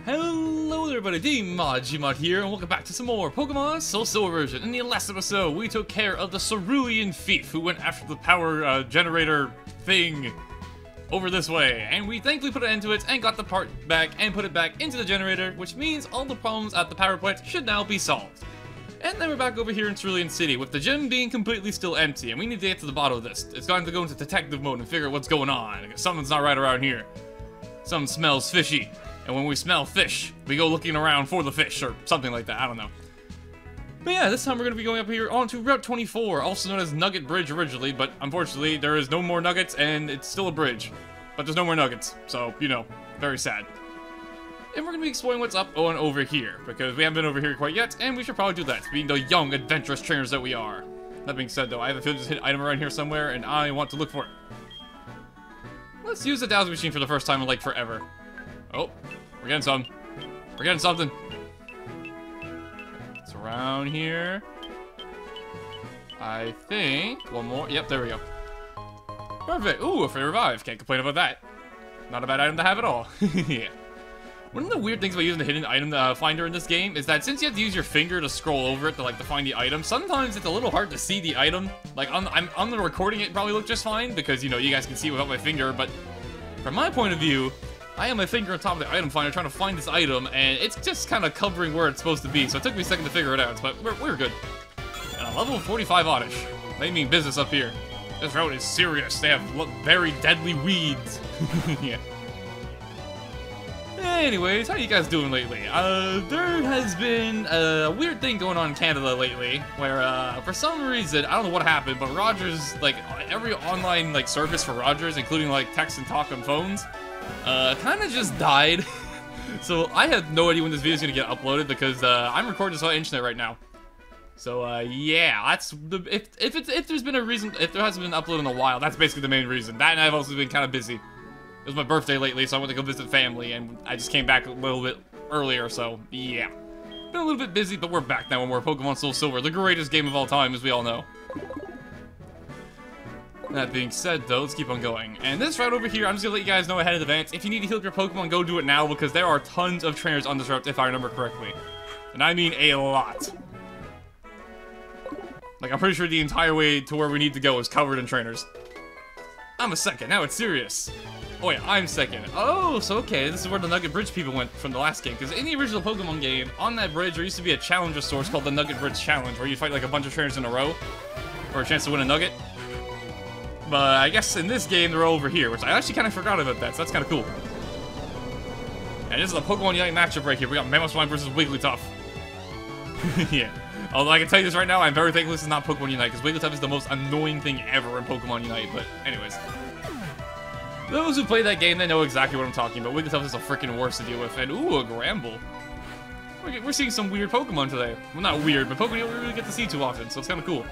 Hello there everybody, Gmod here, and welcome back to some more Pokemon Soulsilver version. In the last episode, we took care of the Cerulean Thief, who went after the power generator thing over this way, and we thankfully put an end to it and got the part back and put it back into the generator, which means all the problems at the power plant should now be solved. And then we're back over here in Cerulean City, with the gym being completely still empty, and we need to get to the bottom of this. It's going to go into detective mode and figure out what's going on, because something's not right around here. Something smells fishy. And when we smell fish, we go looking around for the fish, or something like that, I don't know. But yeah, this time we're going to be going up here onto Route 24, also known as Nugget Bridge originally, but unfortunately there is no more nuggets, and it's still a bridge. But there's no more nuggets, so, you know, very sad. And we're going to be exploring what's up on over here, because we haven't been over here quite yet, and we should probably do that, being the young, adventurous trainers that we are. That being said, though, I have a feeling there's a hidden item around here somewhere, and I want to look for it. Let's use the dowsing machine for the first time in, like, forever. Oh, we're getting some. We're getting something. It's around here. I think. One more. Yep, there we go. Perfect. Ooh, a free revive. Can't complain about that. Not a bad item to have at all. Yeah. One of the weird things about using the hidden item finder in this game is that since you have to use your finger to scroll over it to find the item, sometimes it's a little hard to see the item. Like on the recording, it probably looked just fine because you know you guys can see without my finger, but from my point of view, I have my finger on top of the item finder trying to find this item, and it's just kind of covering where it's supposed to be, so it took me a second to figure it out, but we're good. And a level 45 oddish. They mean business up here. This route is serious. They have very deadly weeds. Yeah. Anyways, how you guys doing lately? There has been a weird thing going on in Canada lately, where, for some reason, I don't know what happened, but Rogers, like, every online, like, service for Rogers, including, like, text and talk on phones, kind of just died. So I have no idea when this video is gonna get uploaded because I'm recording this on the internet right now. So yeah, that's the if there's been a reason, if there hasn't been an upload in a while, that's basically the main reason. That and I've also been kind of busy. It was my birthday lately, so I went to go visit family, and I just came back a little bit earlier. So yeah, been a little bit busy, but we're back now and we're Pokemon Soulsilver, the greatest game of all time, as we all know. That being said, though, let's keep on going. And this route over here, I'm just gonna let you guys know ahead in advance. If you need to heal up your Pokemon, go do it now, because there are tons of trainers on this route, if I remember correctly. And I mean a lot. Like, I'm pretty sure the entire way to where we need to go is covered in trainers. I'm a second, now it's serious. Oh yeah, I'm second. Oh, so okay, this is where the Nugget Bridge people went from the last game, because in the original Pokemon game, on that bridge, there used to be a challenger source called the Nugget Bridge Challenge, where you fight like a bunch of trainers in a row, for a chance to win a nugget. But I guess in this game, they're over here, which I actually kind of forgot about that, so that's kind of cool. And this is a Pokemon Unite matchup right here. We got Mamoswine versus Wigglytuff. Yeah. Although I can tell you this right now, I'm very thankful this is not Pokemon Unite, because Wigglytuff is the most annoying thing ever in Pokemon Unite. But anyways. Those who play that game, they know exactly what I'm talking about. Wigglytuff is the freaking worst to deal with. And ooh, a Gramble. We're seeing some weird Pokemon today. Well, not weird, but Pokemon you don't really get to see too often, so it's kind of cool.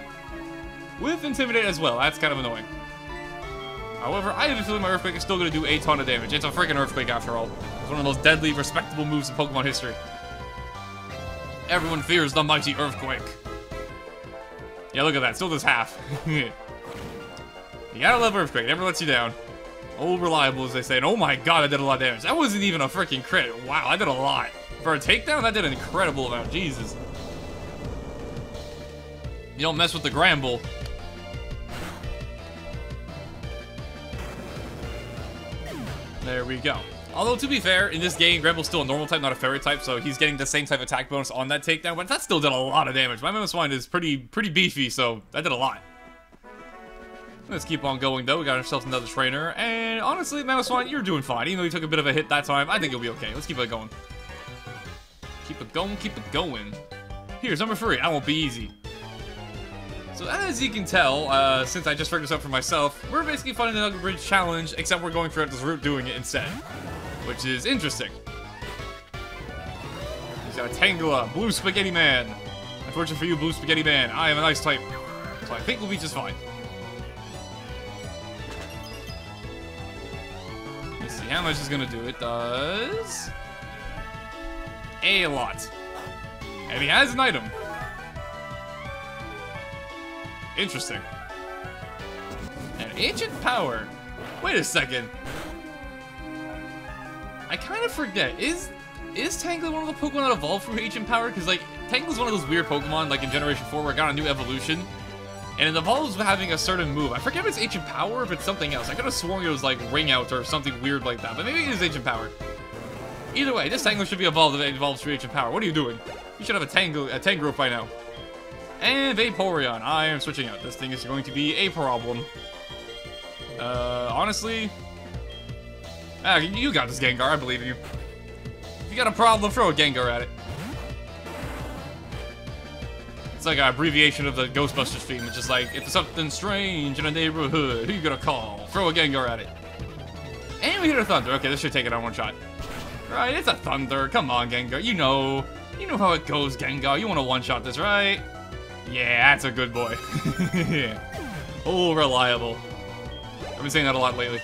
With Intimidate as well, that's kind of annoying. However, I have a feeling my Earthquake is still going to do a ton of damage. It's a freaking Earthquake after all. It's one of the most deadly, respectable moves in Pokemon history. Everyone fears the mighty Earthquake. Yeah, look at that. Still does half. You gotta love Earthquake. It never lets you down. Old reliable, as they say. And oh my god, I did a lot of damage. That wasn't even a freaking crit. Wow, I did a lot. For a takedown, that did an incredible amount. Jesus. You don't mess with the Gramble. There we go. Although, to be fair, in this game, Gramble's still a normal type, not a fairy type, so he's getting the same type of attack bonus on that takedown, but that still did a lot of damage. My Mamoswine is pretty beefy, so that did a lot. Let's keep on going, though. We got ourselves another trainer, and honestly, Mamoswine, you're doing fine. Even though you took a bit of a hit that time, I think you'll be okay. Let's keep it going. Keep it going, keep it going. Here's number 3. That won't be easy. So as you can tell, since I just figured this out for myself, we're basically fighting the Nugget Bridge Challenge, except we're going throughout this route doing it instead. Which is interesting. He's got a Tangela, Blue Spaghetti Man. Unfortunately for you, Blue Spaghetti Man, I am an Ice type, so I think we'll be just fine. Let's see how much it's gonna do. It does a lot. And he has an item. Interesting. An ancient power. Wait a second. I kind of forget. Is Is Tangela one of the Pokemon that evolved from Ancient Power? Because, like, Tangela's one of those weird Pokemon, like in Generation 4, where it got a new evolution. And it evolves with having a certain move. I forget if it's Ancient Power or if it's something else. I could have sworn it was, like, Ring Out or something weird like that. But maybe it is Ancient Power. Either way, this Tangela should be evolved if it evolves through Ancient Power. What are you doing? You should have a Tangrowth by now. And Vaporeon. I am switching out. This thing is going to be a problem. Honestly... you got this, Gengar. I believe in you. If you got a problem, throw a Gengar at it. It's like an abbreviation of the Ghostbusters theme. It's just like, if there's something strange in a neighborhood, who you gonna call? Throw a Gengar at it. And we hit a Thunder. Okay, this should take it on one shot. Right, it's a Thunder. Come on, Gengar. You know how it goes, Gengar. You want to one-shot this, right? Yeah, that's a good boy. Oh, reliable. I've been saying that a lot lately.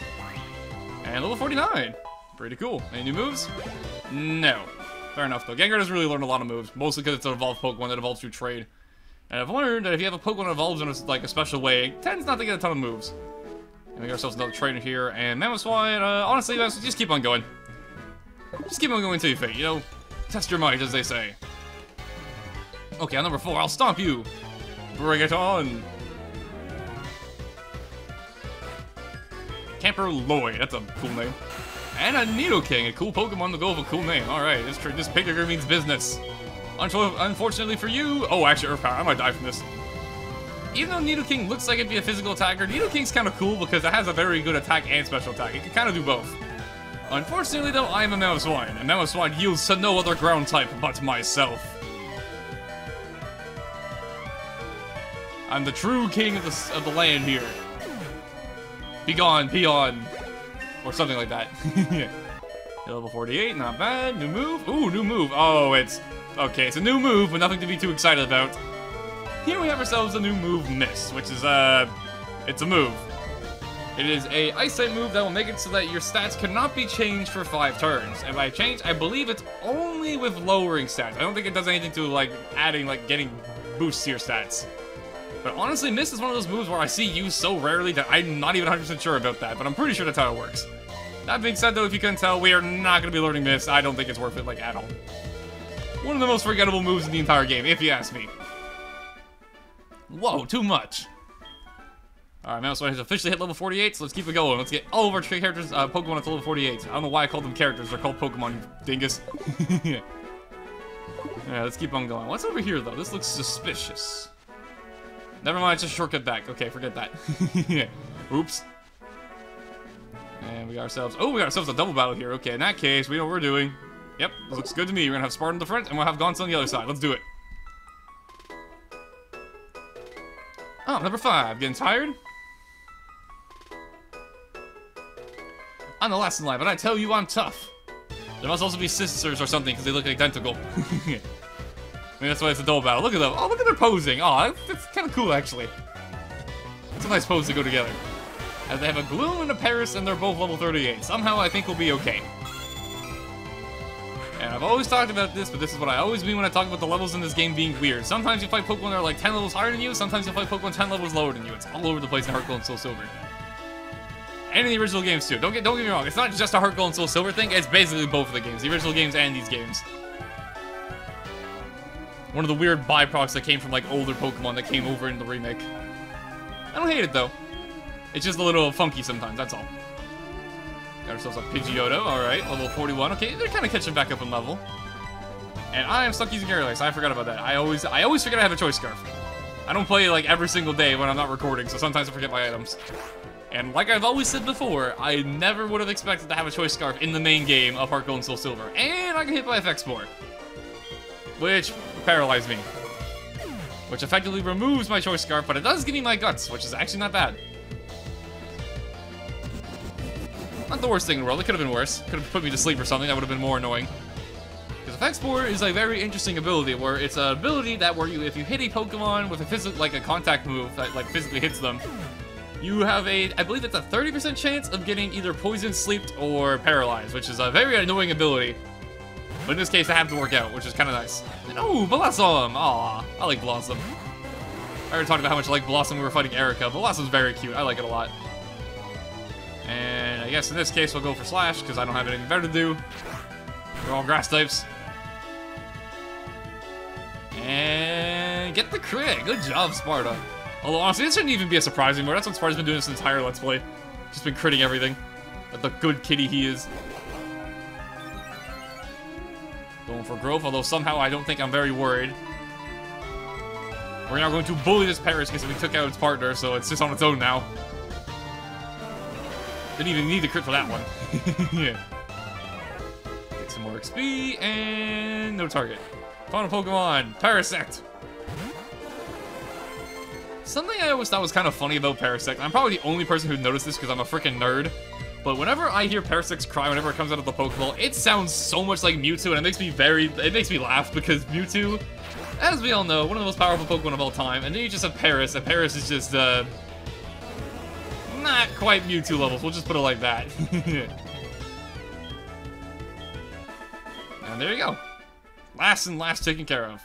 And level 49. Pretty cool. Any new moves? No. Fair enough, though. Gengar doesn't really learn a lot of moves, mostly because it's an evolved Pokemon that evolves through trade. And I've learned that if you have a Pokemon that evolves in a special way, it tends not to get a ton of moves. And we got ourselves another trainer here, and Mamoswine, honestly, guys, just keep on going. Just keep on going until you faint, you know? Test your might, as they say. Okay, on number 4, I'll stomp you. Bring it on. Camper Lloyd, that's a cool name. And a Nidoking, a cool Pokemon to go with a cool name. Alright, this picture means business. Unfortunately for you... Oh, actually, Earth Power, I might die from this. Even though Nidoking looks like it'd be a physical attacker, Nidoking's kind of cool because it has a very good attack and special attack. It can kind of do both. Unfortunately, though, I am a Mamoswine, and Mamoswine yields to no other ground type but myself. I'm the true king of the land here. Be gone, peon. Or something like that. Level 48, not bad. New move? Ooh, new move. Oh, it's... Okay, it's a new move, but nothing to be too excited about. Here we have ourselves a new move, Mist, which is, it's a move. It is a Ice-type move that will make it so that your stats cannot be changed for 5 turns. And by change, I believe it's only with lowering stats. I don't think it does anything to, like, adding, like, getting boosts to your stats. But honestly, Mist is one of those moves where I see used so rarely that I'm not even 100% sure about that, but I'm pretty sure that's how it works. That being said, though, if you couldn't tell, we are not going to be learning Mist. I don't think it's worth it, like, at all. One of the most forgettable moves in the entire game, if you ask me. Whoa, too much. Alright, Mamoswine has officially hit level 48, so let's keep it going. Let's get all of our characters, Pokemon at level 48. I don't know why I called them characters. They're called Pokemon, you dingus. Yeah, let's keep on going. What's over here, though? This looks suspicious. Never mind, it's just a shortcut back. Okay, forget that. Oops. And we got ourselves... Oh, we got ourselves a double battle here. Okay, in that case, we know what we're doing. Yep, looks good to me. We're gonna have Spartan on the front, and we'll have Gauntlet on the other side. Let's do it. Oh, number 5. Getting tired? I'm the last in line, but I tell you I'm tough. There must also be sisters or something, because they look identical. I mean, that's why it's a double battle. Look at them. Oh, look at their posing. Oh, that's kind of cool, actually. It's a nice pose to go together. As they have a Gloom and a Paris, and they're both level 38. Somehow, I think we'll be okay. And I've always talked about this, but this is what I always mean when I talk about the levels in this game being weird. Sometimes you fight Pokemon that are like 10 levels higher than you, sometimes you fight Pokemon 10 levels lower than you. It's all over the place in Heart Gold and Soul Silver. And in the original games, too. Don't get me wrong. It's not just a Heart Gold and Soul Silver thing. It's basically both of the games. The original games and these games. One of the weird byproducts that came from, like, older Pokemon that came over in the remake. I don't hate it, though. It's just a little funky sometimes, that's all. Got ourselves a Pidgeotto, alright, level 41. Okay, they're kind of catching back up in level. And I am stuck using Airlax. I forgot about that. I always forget I have a Choice Scarf. I don't play, like, every single day when I'm not recording, so sometimes I forget my items. And like I've always said before, I never would have expected to have a Choice Scarf in the main game of Heart Gold and Soul Silver. And I get hit by FX Spore, which paralyzed me. Which effectively removes my Choice Scarf, but it does give me my Guts, which is actually not bad. Not the worst thing in the world. It could have been worse. Could have put me to sleep or something. That would have been more annoying. Because FX Spore is a very interesting ability, where it's an ability that if you hit a Pokemon with a contact move that like physically hits them, you have I believe it's a 30% chance of getting either poisoned, sleeped, or paralyzed, which is a very annoying ability. But in this case, I have to work out, which is kind of nice. And, oh, Blossom! Aw, I like Blossom. I already talked about how much I like Blossom when we were fighting Erica. Blossom's very cute. I like it a lot. And I guess in this case, we'll go for Slash, because I don't have anything better to do. They're all grass types. And get the crit. Good job, Sparta. Although, honestly, this shouldn't even be a surprise anymore. That's what Sparta's been doing this entire Let's Play. Just been critting everything. Like the good kitty he is. Going for growth, although somehow I don't think I'm very worried. We're now going to bully this Paris because we took out its partner, so it's just on its own now. Didn't even need the crit for that one. Yeah. Get some more XP, and no target. Final Pokemon, Parasect. Something I always thought was kind of funny about Parasect, I'm probably the only person who noticed this because I'm a freaking nerd, but whenever I hear Parasect's cry whenever it comes out of the Pokeball, it sounds so much like Mewtwo, and it makes me laugh because Mewtwo, as we all know, one of the most powerful Pokemon of all time, and then you just have Paris, and Paris is just, not quite Mewtwo levels, we'll just put it like that. And there you go. Last taken care of.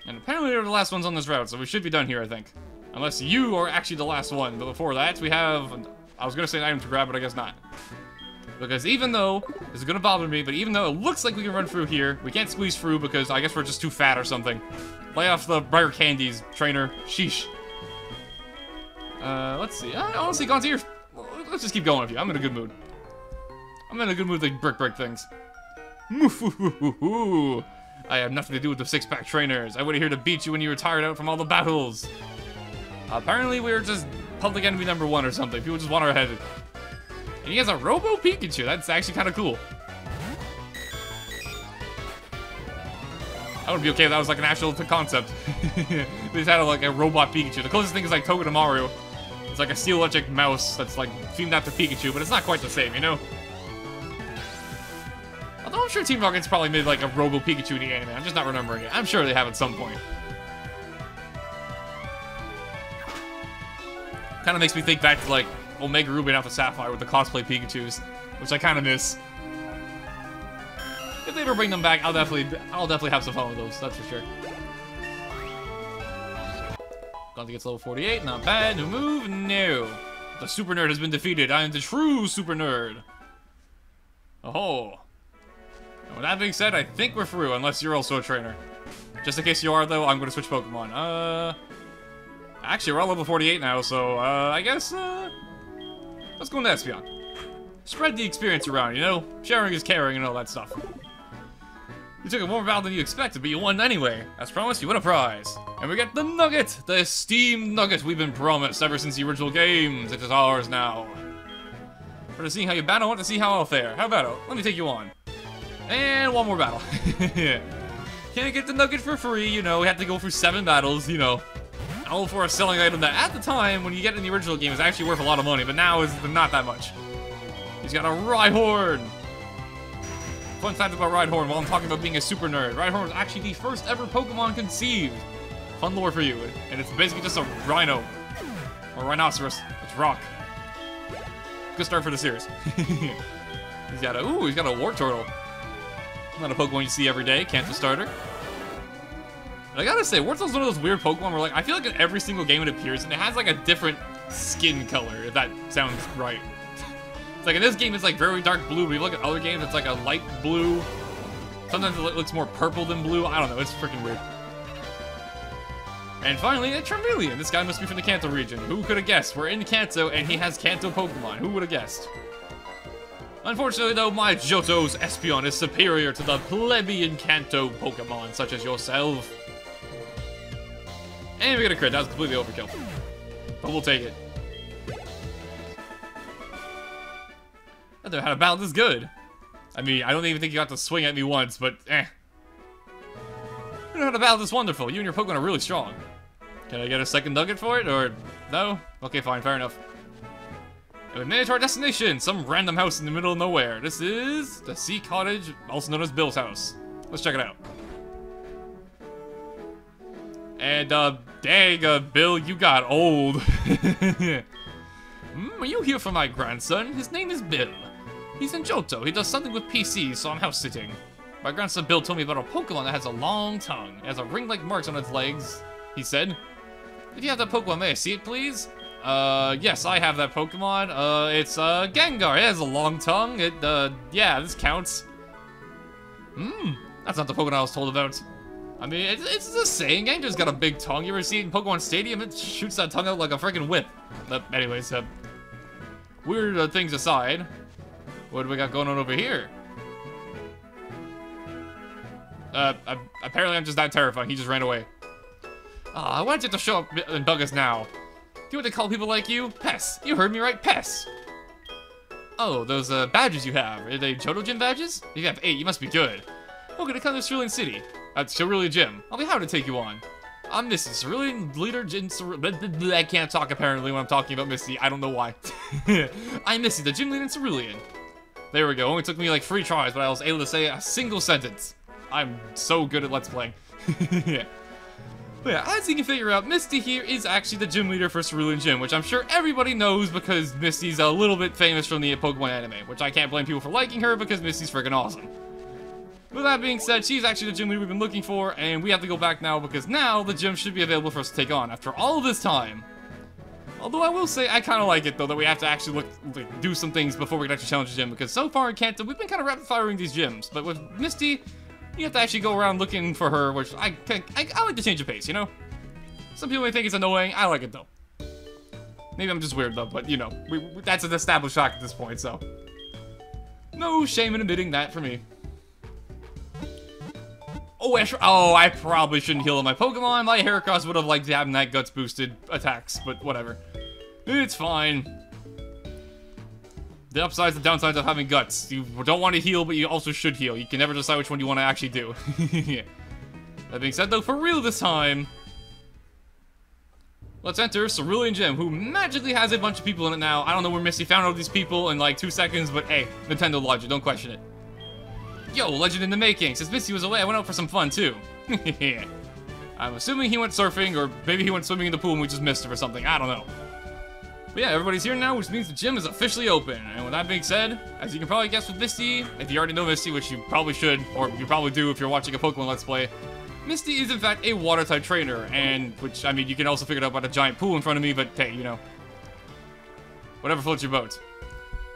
And apparently they're the last ones on this route, so we should be done here, I think. Unless you are actually the last one, but before that, we have... I was gonna say an item to grab, but I guess not. Because even though... This is gonna bother me, but even though it looks like we can run through here, we can't squeeze through because I guess we're just too fat or something. Lay off the brighter candies, trainer. Sheesh. Let's see. Honestly, Gontier, let's just keep going with you. I'm in a good mood. I'm in a good mood to break things. I have nothing to do with the six-pack trainers. I waited here to beat you when you were tired out from all the battles. Apparently, we're just public enemy number 1 or something. People just want our head. And he has a Robo Pikachu. That's actually kind of cool. I would be okay if that was like an actual concept. We just had like a robot Pikachu. The closest thing is like Togedemaru. It's like a steel electric mouse that's like themed after Pikachu, but it's not quite the same, you know? Although I'm sure Team Rocket's probably made like a Robo Pikachu in the anime. I'm just not remembering it. I'm sure they have at some point. Kind of makes me think back to like Omega Ruby and Alpha Sapphire with the cosplay Pikachus, which I kind of miss. If they ever bring them back, I'll definitely have some fun with those. That's for sure. Gonti gets level 48, not bad. New move, no. The super nerd has been defeated. I am the true super nerd. Oh. And with that being said, I think we're through, unless you're also a trainer. Just in case you are, though, I'm going to switch Pokemon. Actually, we're all level 48 now, so, I guess, let's go into Espeon. Spread the experience around, you know? Sharing is caring and all that stuff. You took a more battle than you expected, but you won anyway. As promised, you win a prize. And we get the Nugget! The esteemed Nugget we've been promised ever since the original games. It is ours now. For seeing how you battle, I want to see how I'll fare. How about it? Let me take you on. And one more battle. Can't get the Nugget for free, you know. We have to go through 7 battles, you know. All for a selling item that, at the time, when you get in the original game, is actually worth a lot of money, but now is not that much. He's got a Rhyhorn! Fun fact about Rhyhorn, while I'm talking about being a super nerd, Rhyhorn was actually the first ever Pokemon conceived. Fun lore for you, and it's basically just a rhino. Or rhinoceros. It's rock. Good start for the series. He's got a Wartortle. Not a Pokemon you see every day, Kanto starter. And I gotta say, Wartortle's one of those weird Pokemon where, like, I feel like in every single game it appears, and it has, like, a different skin color, if that sounds right. It's like, in this game, it's, like, very dark blue, but if you look at other games, it's, like, a light blue. Sometimes it looks more purple than blue. I don't know, it's freaking weird. And finally, a Charmeleon. This guy must be from the Kanto region. Who could have guessed? We're in Kanto, and he has Kanto Pokemon. Who would have guessed? Unfortunately, though, my Johto's Espeon is superior to the plebeian Kanto Pokemon, such as yourself. And we get a crit. That was completely overkill. But we'll take it. I don't know how to battle this good. I mean, I don't even think you got to swing at me once, but eh. You know how to battle this wonderful. You and your Pokemon are really strong. Can I get a second nugget for it, or no? Okay, fine, fair enough. And we made it to our destination, some random house in the middle of nowhere. This is the Sea Cottage, also known as Bill's house. Let's check it out. And, dang, Bill, you got old. Are you here for my grandson? His name is Bill. He's in Johto. He does something with PCs, so I'm house sitting. My grandson Bill told me about a Pokemon that has a long tongue. It has a ring-like marks on its legs, he said. If you have that Pokemon, may I see it, please? Yes, I have that Pokemon. It's, Gengar. It has a long tongue. Yeah, this counts. That's not the Pokemon I was told about. I mean, it's the same. Gengar's got a big tongue. You ever see it in Pokemon Stadium? It shoots that tongue out like a freaking whip. But anyways, weird things aside, what do we got going on over here? Apparently I'm just that terrifying. He just ran away. I wanted you to show up and bug us now. Do you know what they call people like you? Pests. You heard me right, pests. Oh, those badges you have. Are they Johto Gym badges? You have 8. You must be good. Welcome to come to Cerulean City. Cerulean Gym. I'll be happy to take you on. I'm Misty, Cerulean leader in I can't talk apparently when I'm talking about Misty. I don't know why. I'm Misty, the gym leader in Cerulean. There we go. Only took me like 3 tries, but I was able to say a single sentence. I'm so good at Let's Playing. Yeah. But yeah, as you can figure out, Misty here is actually the gym leader for Cerulean Gym, which I'm sure everybody knows because Misty's a little bit famous from the Pokemon anime, which I can't blame people for liking her because Misty's freaking awesome. With that being said, she's actually the gym leader we've been looking for, and we have to go back now because now the gym should be available for us to take on after all of this time. Although I will say, I kind of like it though that we have to actually do some things before we can actually challenge the gym, because so far in Kanto, we've been kind of rapid firing these gyms, but with Misty, you have to actually go around looking for her, which I like to change the pace, you know? Some people may think it's annoying, I like it though. Maybe I'm just weird though, but you know, that's an established fact at this point, so. No shame in admitting that for me. Oh, I probably shouldn't heal my Pokemon. My Heracross would have liked having that guts boosted attacks, but whatever. It's fine. The upsides and downsides of having guts. You don't want to heal, but you also should heal. You can never decide which one you want to actually do. Yeah. That being said, though, for real this time, let's enter Cerulean Gym, who magically has a bunch of people in it now. I don't know where Misty found all these people in like 2 seconds, but hey, Nintendo logic, don't question it. Yo, legend in the making. Since Misty was away, I went out for some fun, too. I'm assuming he went surfing, or maybe he went swimming in the pool and we just missed him or something. I don't know. But yeah, everybody's here now, which means the gym is officially open. And with that being said, as you can probably guess with Misty, if you already know Misty, which you probably should, or you probably do if you're watching a Pokemon Let's Play, Misty is in fact a water-type trainer, and, which, I mean, you can also figure it out by the giant pool in front of me, but hey, you know. Whatever floats your boat.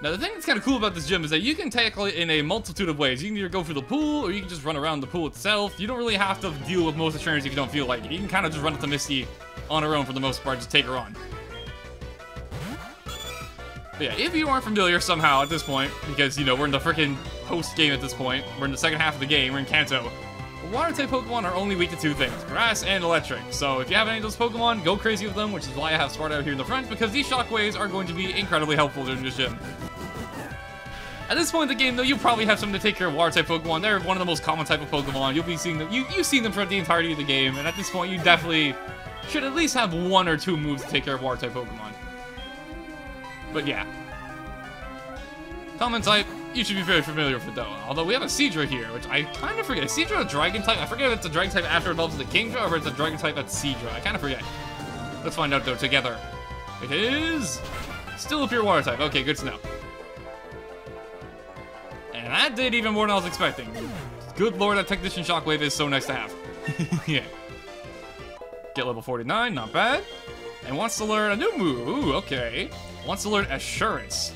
Now, the thing that's kind of cool about this gym is that you can tackle it in a multitude of ways. You can either go through the pool, or you can just run around the pool itself. You don't really have to deal with most of the trainers if you don't feel like it. You can kind of just run up to Misty on her own for the most part, just take her on. But yeah, if you aren't familiar somehow at this point, because, you know, we're in the freaking post-game at this point, we're in the second half of the game, we're in Kanto, water-type Pokemon are only weak to 2 things, grass and electric. So if you have any of those Pokemon, go crazy with them, which is why I have Sparta out here in the front, because these shockwaves are going to be incredibly helpful during this gym. At this point in the game, though, you probably have something to take care of water-type Pokemon. They're one of the most common type of Pokemon. You'll be seeing them. You've seen them throughout the entirety of the game, and at this point, you definitely should at least have 1 or 2 moves to take care of water-type Pokemon. But yeah. Common type, you should be very familiar with it, though. Although we have a Seadra here, which I kind of forget. Is Seadra a Dragon type? I forget if it's a Dragon type after it evolves into Kingdra, or if it's a Dragon type at Seadra. I kind of forget. Let's find out, though, together. It is still a pure water type. Okay, good to know. And that did even more than I was expecting. Good lord, that Technician Shockwave is so nice to have. Yeah. Get level 49, not bad. And wants to learn a new move. Ooh, okay. Wants to learn Assurance.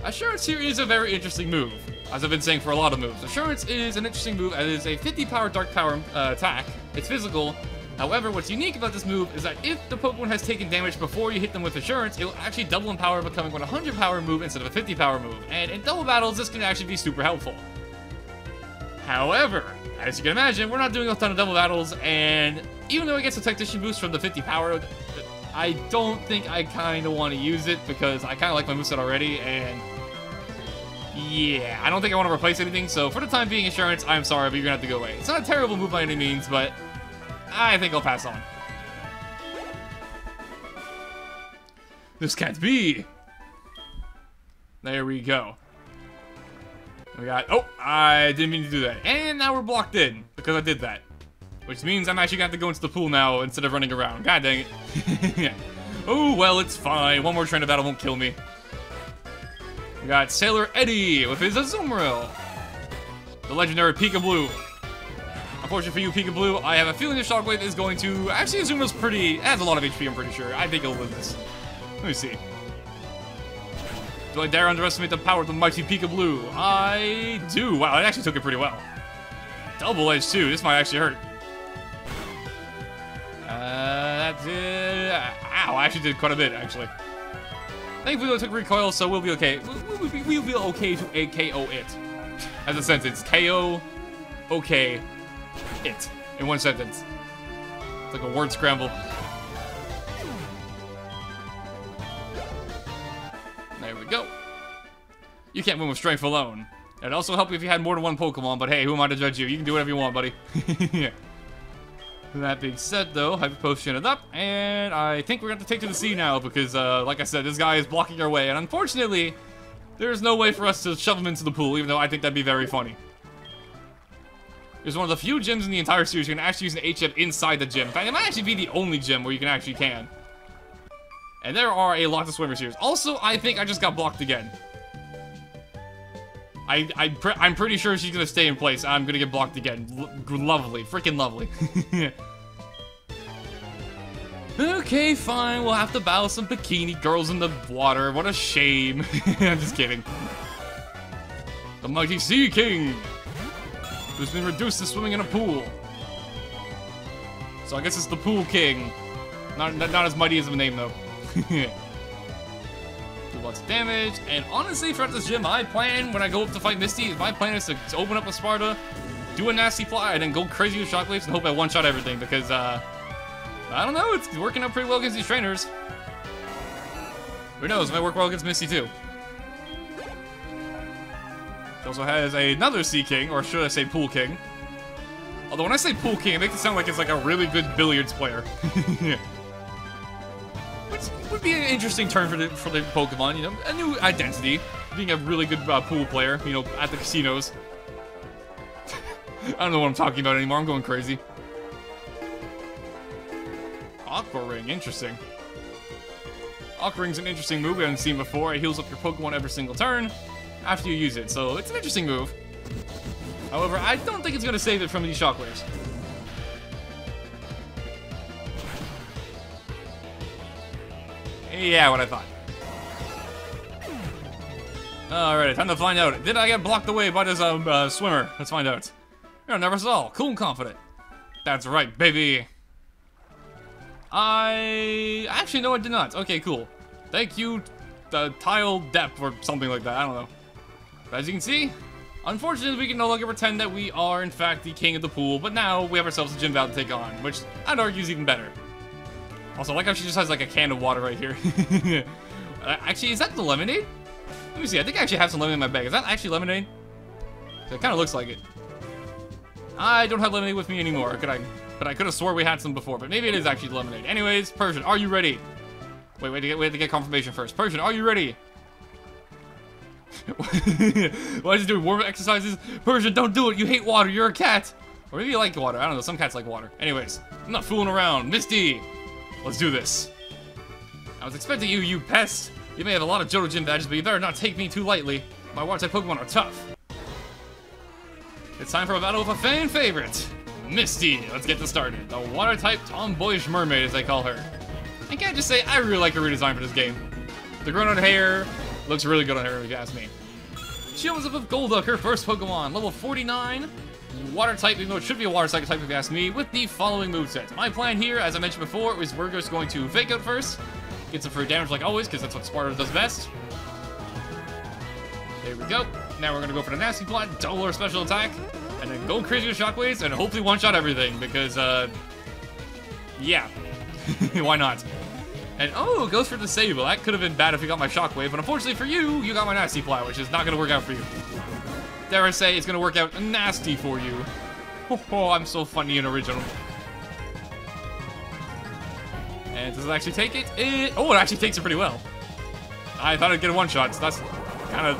Assurance here is a very interesting move, as I've been saying for a lot of moves. Assurance is an interesting move, as it is a 50 power Dark Power attack. It's physical. However, what's unique about this move is that if the Pokemon has taken damage before you hit them with Assurance, it will actually double in power, becoming a 100 power move instead of a 50 power move. And in double battles, this can actually be super helpful. However, as you can imagine, we're not doing a ton of double battles, and even though it gets a Technician boost from the 50 power, I don't think I kind of want to use it, because I kind of like my moveset already, and yeah, I don't think I want to replace anything, so for the time being, Assurance, I'm sorry, but you're going to have to go away. It's not a terrible move by any means, but I think I'll pass on. This can't be. There we go. We got, oh, I didn't mean to do that. And now we're blocked in, because I did that. Which means I'm actually going to have to go into the pool now instead of running around. God dang it. Yeah. Oh, well, it's fine. 1 more trainer battle won't kill me. We got Sailor Eddie with his Azumarill. The legendary Pika-Blue. Unfortunately for you, Pika-Blue, I have a feeling the Shockwave is going to... Actually, Azumarill has a lot of HP, I'm pretty sure. I think it'll win this. Let me see. Do I dare underestimate the power of the mighty Peekaboo? I do. Wow, I actually took it pretty well. Double edge too. This might actually hurt. That's it. Ow, I actually did quite a bit, actually. Thankfully, I took recoil, so we'll be okay. We'll be okay to AKO it. As a sentence. KO, okay, it. In one sentence. It's like a word scramble. There we go. You can't win with strength alone. It'd also help if you had more than one Pokemon, but hey, who am I to judge you? You can do whatever you want, buddy. Yeah. That being said, though, Hyper Potion it up, and I think we're going to take to the sea now, because, like I said, this guy is blocking our way, and unfortunately, there's no way for us to shove him into the pool, even though I think that'd be very funny. There's one of the few gyms in the entire series you can actually use an HF inside the gym. In fact, it might actually be the only gym where you can. And there are a lot of swimmers here. Also, I think I just got blocked again. I'm pretty sure she's gonna stay in place. I'm gonna get blocked again. Lovely. Freaking lovely. Okay, fine. We'll have to battle some bikini girls in the water. What a shame. I'm just kidding. The mighty Sea King, who's been reduced to swimming in a pool. So I guess it's the Pool King. Not as mighty as the name, though. Do lots of damage, and honestly, throughout this gym, my plan when I go up to fight Misty, my plan is to open up a Sparta, do a nasty fly, and then go crazy with shockwaves and hope I one-shot everything, because, I don't know, it's working out pretty well against these trainers. Who knows, it might work well against Misty, too. It also has another Sea King, or should I say Pool King. Although when I say Pool King, it makes it sound like it's like a really good billiards player. Which would be an interesting turn for the Pokemon, you know, a new identity, being a really good pool player, you know, at the casinos. I don't know what I'm talking about anymore, I'm going crazy. Aqua Ring, interesting. Aqua Ring's an interesting move we haven't seen before. It heals up your Pokemon every single turn after you use it, so it's an interesting move. However, I don't think it's going to save it from these shockwaves. Yeah, what I thought. Alright, time to find out. Did I get blocked away by this swimmer? Let's find out. You're never saw. Cool and confident. That's right, baby. Actually, no, I did not. Okay, cool. Thank you, Tile Depth, or something like that. I don't know. But as you can see, unfortunately, we can no longer pretend that we are, in fact, the king of the pool, but now we have ourselves a gym battle to take on, which I'd argue is even better. Also, I like how she just has, like, a can of water right here. Actually, is that the lemonade? Let me see. I think I actually have some lemonade in my bag. Is that actually lemonade? It kind of looks like it. I don't have lemonade with me anymore. But I could have swore we had some before, but maybe it is actually lemonade. Anyways, Persian, are you ready? Wait, we have to get confirmation first. Persian, are you ready? Why is he doing warm-up exercises? Persian, don't do it. You hate water. You're a cat. Or maybe you like water. I don't know. Some cats like water. Anyways, I'm not fooling around. Misty, let's do this. I was expecting you, you pest. You may have a lot of Johto Gym badges, but you better not take me too lightly. My water-type Pokemon are tough. It's time for a battle with a fan favorite, Misty. Let's get this started. The water-type tomboyish mermaid, as they call her. I can't just say I really like her redesign for this game. The grown-out hair looks really good on her, if you ask me. She opens up with Golduck, her first Pokemon, level 49. Water-type, even though it should be a water-type type if you ask me, with the following moveset. My plan here, as I mentioned before, is we're just going to Fake Out first. Get some free damage like always, because that's what Sparta does best. There we go. Now we're going to go for the Nasty Plot, double our special attack, and then go crazy with Shockwaves, and hopefully one-shot everything, because, yeah. Why not? And, oh, it goes for Disable. That could have been bad if you got my Shockwave, but unfortunately for you, you got my Nasty Plot, which is not going to work out for you. Dare I say, it's going to work out nasty for you. Oh, I'm so funny and original. And does it actually take it? Oh, it actually takes it pretty well. I thought I'd get a one-shot, so that's kind of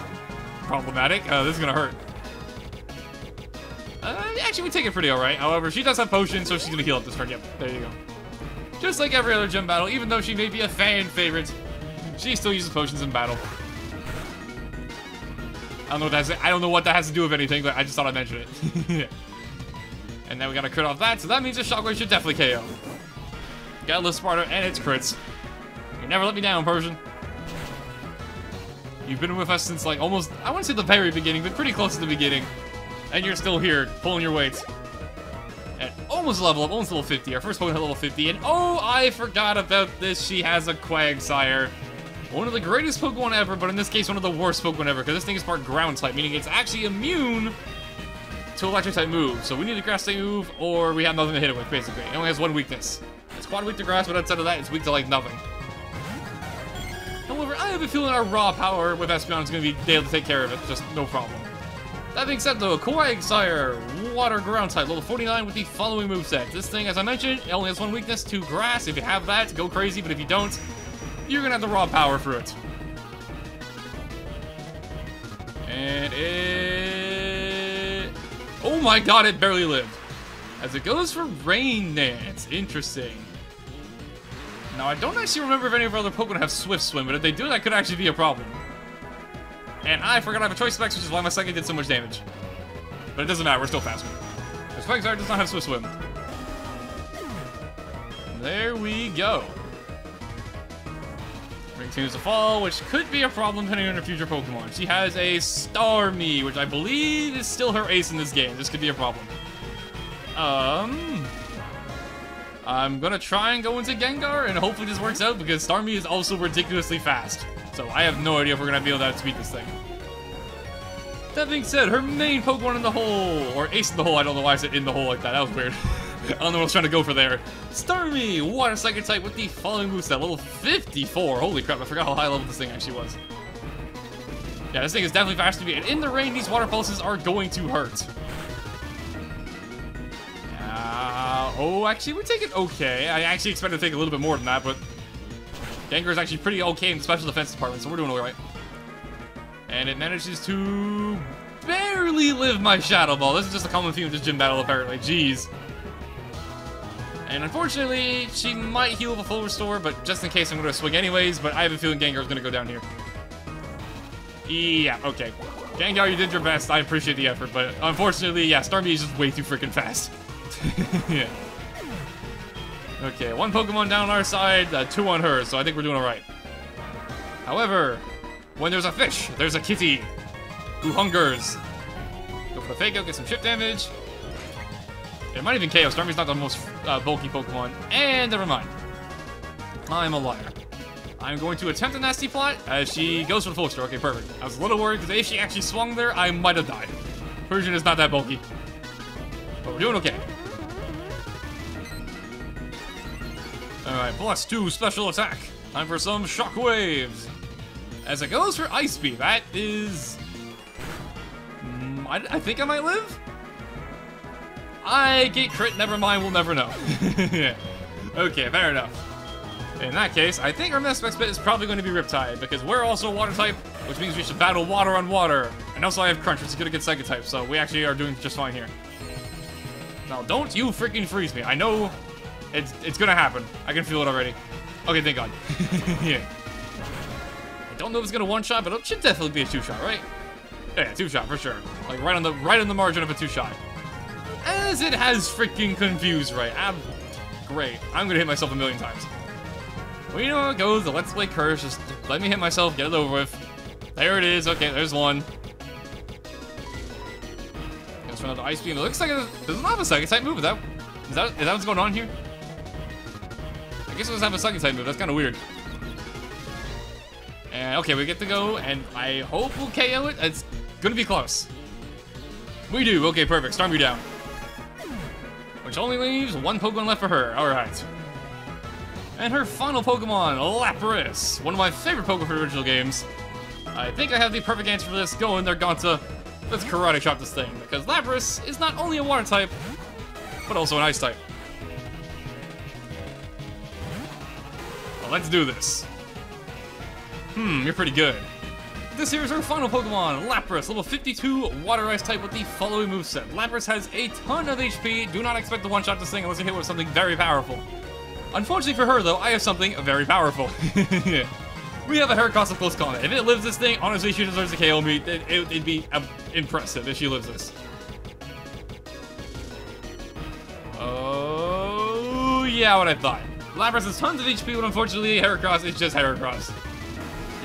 problematic. This is going to hurt. Actually, we take it pretty alright. However, she does have potions, so she's going to heal up this turn. Yep, there you go. Just like every other gym battle, even though she may be a fan favorite, she still uses potions in battle. I don't know what that has to do with anything, but I just thought I'd mention it. And then we got a crit off that, so that means the Shockwave should definitely KO. Gotta lift Sparta, and it's crits. You never let me down, Persian. You've been with us since, like, almost, I wouldn't say the very beginning, but pretty close to the beginning. And you're still here, pulling your weight. And almost level up, almost level 50. Our first Pokemon hit level 50. And oh, I forgot about this. She has a Quagsire. One of the greatest Pokemon ever, but in this case, one of the worst Pokemon ever. Because this thing is part ground type, meaning it's actually immune to electric type moves. So we need a grass type move, or we have nothing to hit it with, basically. It only has one weakness. It's quite weak to grass, but outside of that, it's weak to, like, nothing. However, I have a feeling our raw power with Espeon is going to be able to take care of it, just no problem. That being said, though, Quagsire, Water Ground type, level 49 with the following moveset. This thing, as I mentioned, it only has one weakness to grass. If you have that, go crazy, but if you don't, you're going to have the raw power for it. And it... Oh my god, it barely lived. As it goes for Rain Dance. Interesting. Now, I don't actually remember if any of our other Pokemon have Swift Swim, but if they do, that could actually be a problem. And I forgot I have a choice specs, which is why my second did so much damage. But it doesn't matter, we're still faster. This Quagsire does not have Swift Swim. There we go. Ring continues to fall, which could be a problem depending on her future Pokemon. She has a Starmie, which I believe is still her ace in this game. This could be a problem. I'm gonna try and go into Gengar, and hopefully this works out, because Starmie is also ridiculously fast. So I have no idea if we're gonna be able to beat this thing. That being said, her main Pokemon in the hole, or ace in the hole, I don't know why I said in the hole like that, that was weird. I don't know what I was trying to go for there. Starmie, Water Psychic type with the following moveset, level 54. Holy crap, I forgot how high level this thing actually was. Yeah, this thing is definitely fast to beat, and in the rain, these water pulses are going to hurt. Oh, actually, we take it okay. I actually expected to take a little bit more than that, but Gengar is actually pretty okay in the special defense department, so we're doing alright. And it manages to barely live my Shadow Ball. This is just a common theme of this gym battle, apparently. Jeez. And unfortunately, she might heal with a full restore, but just in case, I'm going to swing anyways, but I have a feeling Gengar is going to go down here. Yeah, okay. Gengar, you did your best. I appreciate the effort, but unfortunately, yeah, Starmie is just way too freaking fast. Yeah. Okay, one Pokemon down our side, two on hers, so I think we're doing alright. However, when there's a fish, there's a kitty who hungers. Go for the fake out, get some chip damage. It might even KO. Starmie's not the most bulky Pokemon. And never mind. I'm a liar. I'm going to attempt a nasty plot as she goes for the full restore. Okay, perfect. I was a little worried because if she actually swung there, I might have died. Persian is not that bulky. But we're doing okay. Alright, +2 special attack. Time for some shockwaves. As it goes for Ice Beam, that is... I think I might live? I get crit, never mind, we'll never know. Yeah. Okay, fair enough. In that case, I think our best bet is probably going to be Riptide, because we're also water type, which means we should battle water on water. And also I have Crunch, which is going to get Psychic type, so we actually are doing just fine here. Now, don't you freaking freeze me. I know it's gonna happen. I can feel it already. Okay, thank God. Yeah. I don't know if it's gonna one-shot, but it should definitely be a two-shot, right? Yeah, two-shot for sure. Like right on the margin of a two-shot. As it has freaking confused, right? Great. I'm gonna hit myself a million times. Well, you know how it goes. The Let's Play curse. Just let me hit myself. Get it over with. There it is. Okay, there's one. Goes for another Ice Beam. It looks like it does not have a Psychic type move. Is that what's going on here? I guess it doesn't have a Psychic type move. That's kind of weird. And okay, we get to go, and I hope we'll KO it. It's gonna be close. We do. Okay, perfect. Starmie down. Which only leaves one Pokemon left for her. Alright. And her final Pokemon, Lapras. One of my favorite Pokemon from the original games. I think I have the perfect answer for this. Go in there, Gonta. Let's karate chop this thing. Because Lapras is not only a water type, but also an ice type. Well, let's do this. You're pretty good. This here is our final Pokemon, Lapras, level 52, Water Ice type with the following moveset. Lapras has a ton of HP. Do not expect to one-shot this thing unless you hit with something very powerful. Unfortunately for her, though, I have something very powerful. Yeah. We have a Heracross of Close Combat. If it lives this thing, honestly, she deserves to KO me. It'd be impressive if she lives this. Oh, yeah, what I thought. Lapras has tons of HP, but unfortunately, Heracross is just Heracross.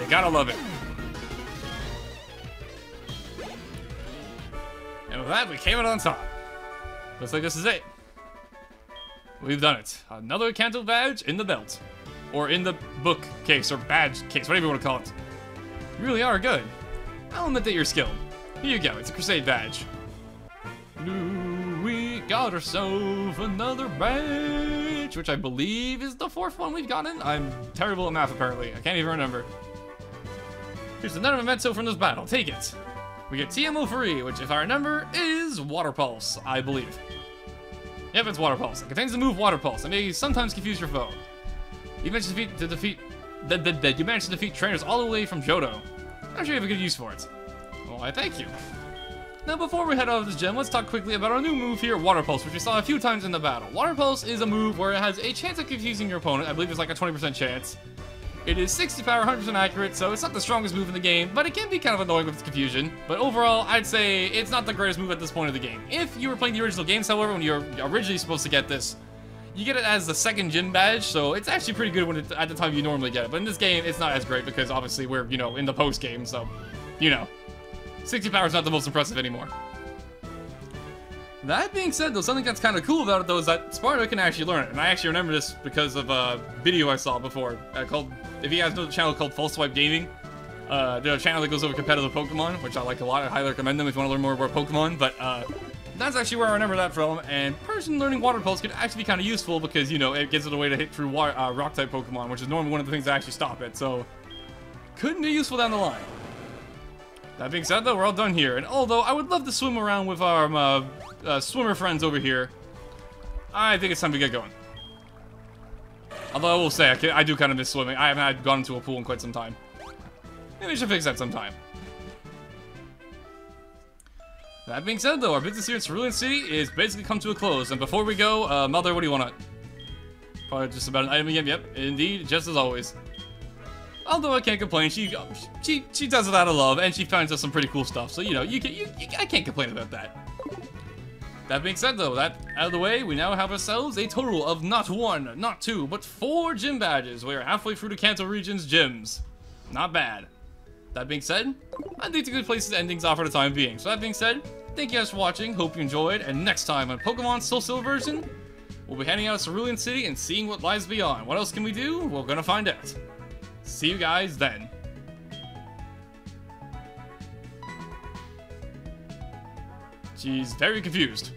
You gotta love it. And with that, we came out on top. Looks like this is it. We've done it. Another Kanto badge in the belt. Or in the book case, or badge case, whatever you want to call it. You really are good. I'll admit that you're skilled. Here you go, it's a Crusade badge. We got ourselves another badge, which I believe is the 4th one we've gotten. I'm terrible at math, apparently. I can't even remember. Here's another memento from this battle. Take it. We get TMO free, which, if I remember, is Water Pulse, I believe. Yep, it's Water Pulse. It contains the move Water Pulse. It may sometimes confuse your foe. You managed to defeat trainers all the way from Johto. I'm sure you have a good use for it. Well, I thank you. Now, before we head out of this gym, let's talk quickly about our new move here, Water Pulse, which we saw a few times in the battle. Water Pulse is a move where it has a chance of confusing your opponent. I believe it's like a 20% chance. It is 60 power, 100% accurate, so it's not the strongest move in the game, but it can be kind of annoying with its confusion. But overall, I'd say it's not the greatest move at this point of the game. If you were playing the original games, however, when you're originally supposed to get this, you get it as the 2nd gym badge, so it's actually pretty good when at the time you normally get it. But in this game, it's not as great because obviously we're, you know, in the post game, so, you know, 60 power is not the most impressive anymore. That being said, though, something that's kind of cool about it, though, is that Sparta can actually learn it. And I actually remember this because of a video I saw before called, if you guys know the channel called Full Swipe Gaming, they're a channel that goes over competitive Pokemon, which I like a lot. I highly recommend them if you want to learn more about Pokemon. But that's actually where I remember that from. And personally, learning Water Pulse could actually be kind of useful because, you know, it gives it a way to hit through Rock-type Pokemon, which is normally one of the things that actually stop it. So, couldn't be useful down the line. That being said, though, we're all done here. And although I would love to swim around with our swimmer friends over here, I think it's time to get going. Although I will say, I do kind of miss swimming. I haven't gone into a pool in quite some time. Maybe we should fix that sometime. That being said, though, our business here in Cerulean City is basically come to a close. And before we go, Mother, what do you want? Probably just about an item again. Yep, indeed, just as always. Although I can't complain, she does it out of love, and she finds us some pretty cool stuff. So, you know, I can't complain about that. That being said, though, that out of the way, we now have ourselves a total of not 1, not 2, but 4 gym badges. We are halfway through the Kanto region's gyms. Not bad. That being said, I think it's a good place to end things off for the time being. So that being said, thank you guys for watching, hope you enjoyed, and next time on Pokemon Soulsilver version, we'll be heading out to Cerulean City and seeing what lies beyond. What else can we do? We're gonna find out. See you guys then. She's very confused.